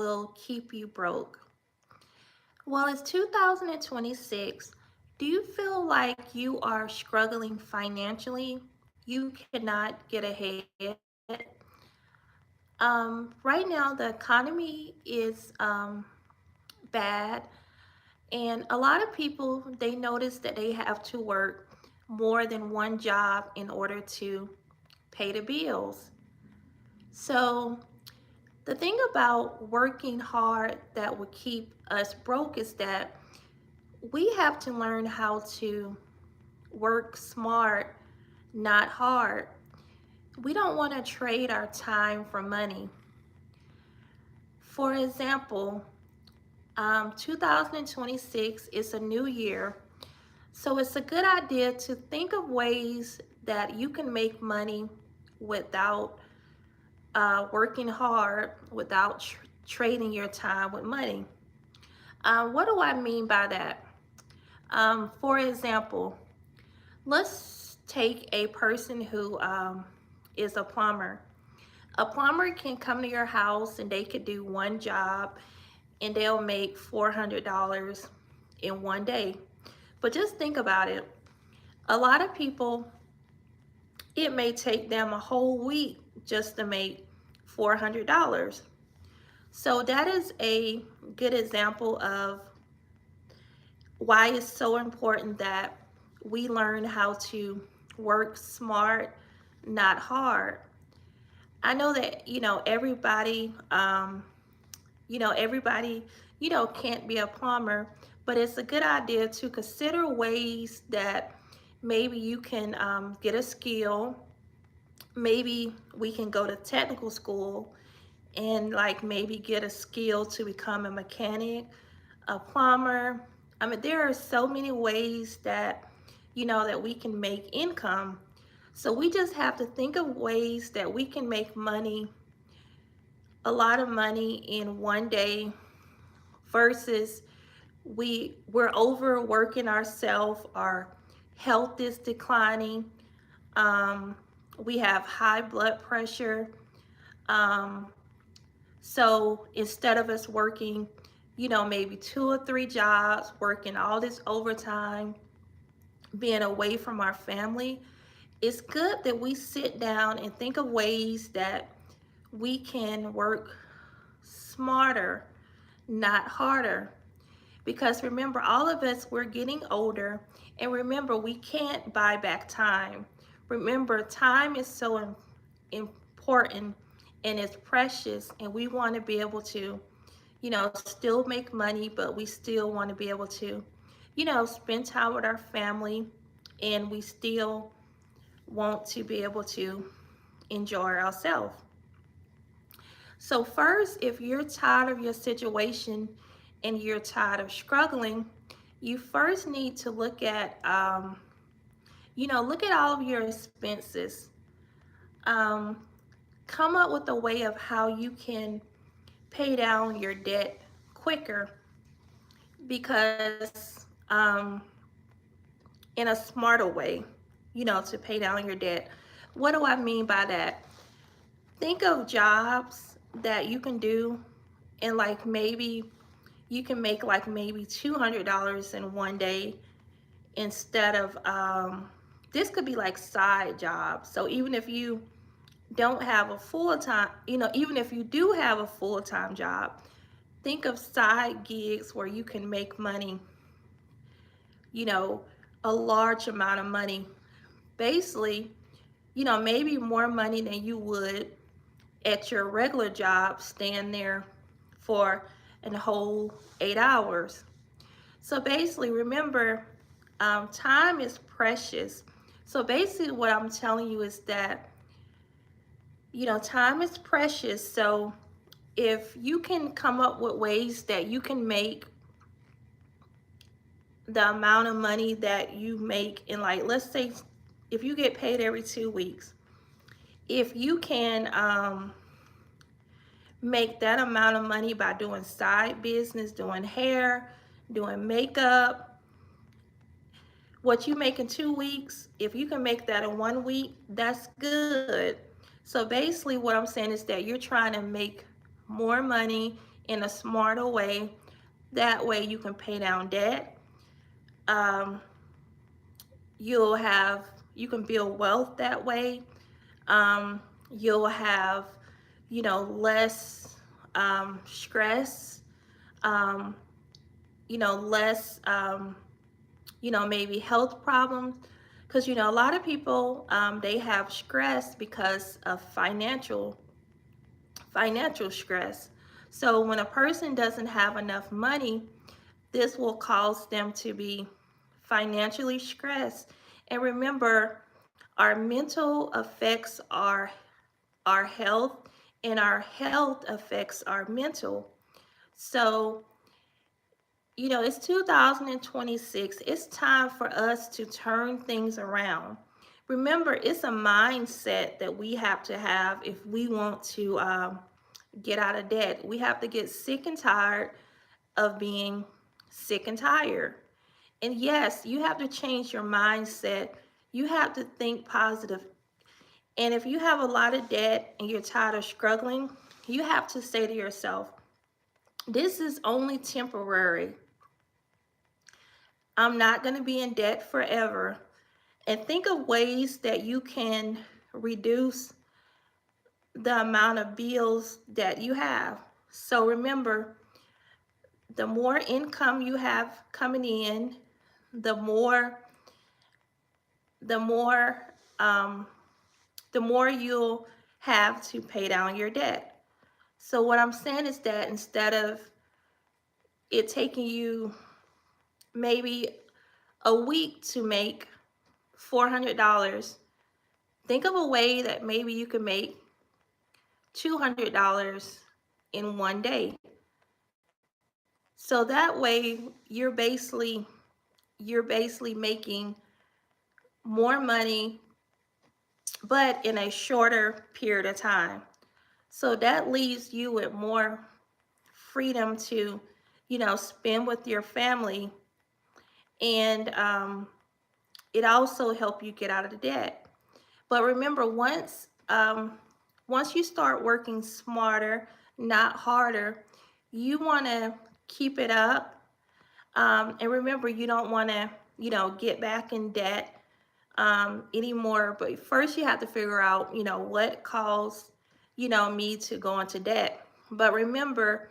will keep you broke? Well, it's 2026. Do you feel like you are struggling financially? You cannot get ahead? Right now, the economy is bad, and a lot of people they notice that they have to work more than one job in order to pay the bills. So the thing about working hard that will keep us broke is that we have to learn how to work smart, not hard. We don't want to trade our time for money. For example, 2026 is a new year, so it's a good idea to think of ways that you can make money without working hard, without trading your time with money. What do I mean by that? For example, let's take a person who is a plumber. A plumber can come to your house and they could do one job and they'll make $400 in one day. But just think about it. A lot of people, it may take them a whole week just to make $400. So that is a good example of why it's so important that we learn how to work smart, not hard. I know that, everybody, can't be a plumber, but it's a good idea to consider ways that maybe you can get a skill. Maybe we can go to technical school and like maybe get a skill to become a mechanic, a plumber. I mean, there are so many ways that, that we can make income. So we just have to think of ways that we can make money, a lot of money in one day versus we're overworking ourselves, our health is declining, um, we have high blood pressure. Um, so instead of us working, maybe two or three jobs, working all this overtime, being away from our family, it's good that we sit down and think of ways that we can work smarter, not harder. Because remember, all of us, we're getting older, and remember, we can't buy back time. Remember, time is so important and it's precious, and we want to be able to, still make money, but we still want to be able to, spend time with our family, and we still want to be able to enjoy ourselves. So, first, if you're tired of your situation and you're tired of struggling, you first need to look at all of your expenses. Um, Come up with a way of how you can pay down your debt quicker because in a smarter way, to pay down your debt. What do I mean by that? Think of jobs that you can do and like maybe you can make like maybe $200 in one day instead of this could be like side jobs. So even if you don't have a full-time, even if you do have a full-time job, think of side gigs where you can make money, you know, a large amount of money. Basically, maybe more money than you would at your regular job, staying there for a whole 8 hours. So basically, remember, time is precious. So basically, what I'm telling you is that, time is precious. So if you can come up with ways that you can make the amount of money that you make in, like, let's say, if you get paid every 2 weeks, if you can make that amount of money by doing side business, doing hair, doing makeup, what you make in 2 weeks, if you can make that in 1 week, that's good. So basically what I'm saying is that you're trying to make more money in a smarter way. That way you can pay down debt. Um, you'll have, you can build wealth that way. You'll have, less stress, um, less, maybe health problems. Because, a lot of people, they have stress because of financial stress. So when a person doesn't have enough money, this will cause them to be financially stressed. And remember, our mental affects our health, and our health affects our mental. So, it's 2026. It's time for us to turn things around. Remember, it's a mindset that we have to have if we want to get out of debt. We have to get sick and tired of being sick and tired. And yes, you have to change your mindset. You have to think positive. And if you have a lot of debt and you're tired of struggling, you have to say to yourself, this is only temporary. I'm not going to be in debt forever. And think of ways that you can reduce the amount of bills that you have. So remember, the more income you have coming in, the more the more um, the more you'll have to pay down your debt. So what I'm saying is that instead of it taking you maybe a week to make $400, think of a way that maybe you can make $200 in one day. So that way you're basically making more money but in a shorter period of time. So that leaves you with more freedom to, spend with your family, and it also help you get out of the debt. But remember, once you start working smarter, not harder, you want to keep it up. And remember, you don't want to, get back in debt anymore. But first, you have to figure out, what caused, me to go into debt. But remember,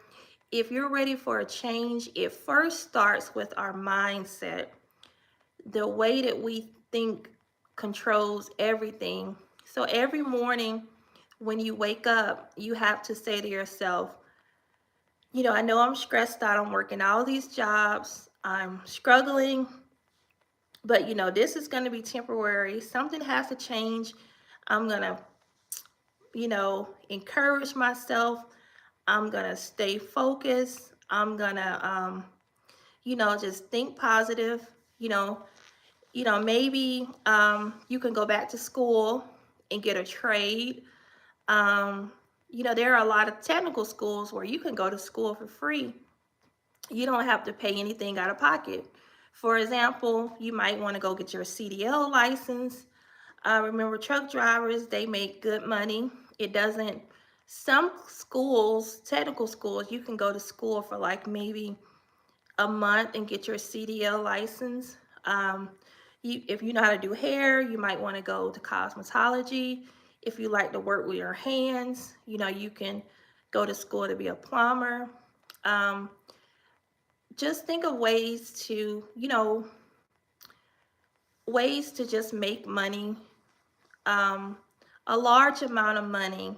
if you're ready for a change, it first starts with our mindset. The way that we think controls everything. So every morning when you wake up, you have to say to yourself, I know I'm stressed out. I'm working all these jobs. I'm struggling, but this is going to be temporary. Something has to change. I'm going to, encourage myself. I'm going to stay focused. I'm going to, just think positive. You know, maybe you can go back to school and get a trade. Um, there are a lot of technical schools where you can go to school for free. You don't have to pay anything out of pocket. For example, you might want to go get your CDL license. Remember, truck drivers, they make good money. It doesn't, some schools, technical schools, you can go to school for like maybe a month and get your CDL license. If you know how to do hair, you might want to go to cosmetology. If you like to work with your hands, you can go to school to be a plumber. Um, just think of ways to just make money, um, a large amount of money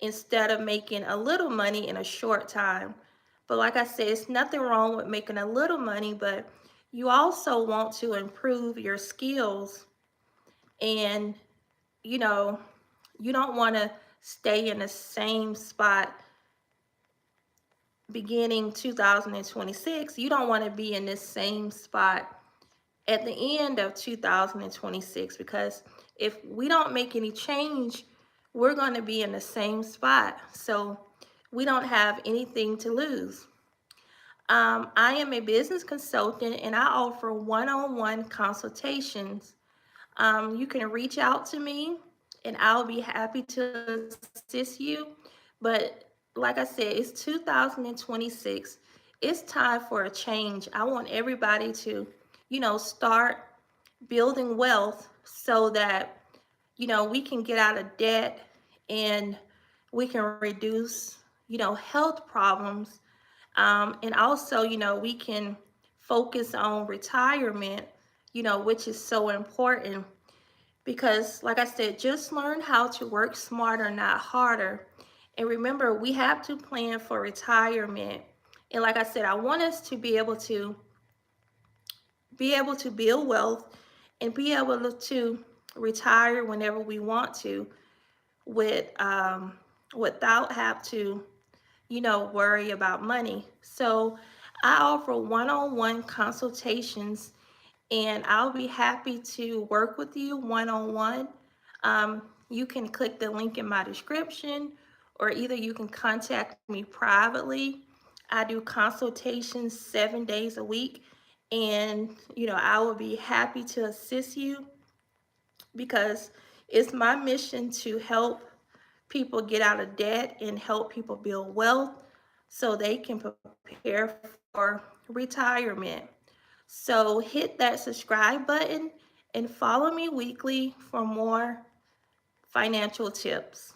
instead of making a little money in a short time. But like I said, it's nothing wrong with making a little money, but you also want to improve your skills, and you know, you don't want to stay in the same spot beginning 2026. You don't want to be in this same spot at the end of 2026, because if we don't make any change, we're going to be in the same spot. So we don't have anything to lose. I am a business consultant and I offer one-on-one consultations. You can reach out to me and I'll be happy to assist you. But like I said, it's 2026. It's time for a change. I want everybody to, start building wealth so that, we can get out of debt and we can reduce, health problems. And also, we can focus on retirement, which is so important because, like I said, just learn how to work smarter, not harder. And remember, we have to plan for retirement. And like I said, I want us to be able to build wealth and be able to retire whenever we want to with without have to worry about money. So I offer one-on-one consultations, and I'll be happy to work with you one-on-one. You can click the link in my description, or either you can contact me privately. I do consultations 7 days a week, and I will be happy to assist you because it's my mission to help people get out of debt and help people build wealth so they can prepare for retirement. So hit that subscribe button and follow me weekly for more financial tips.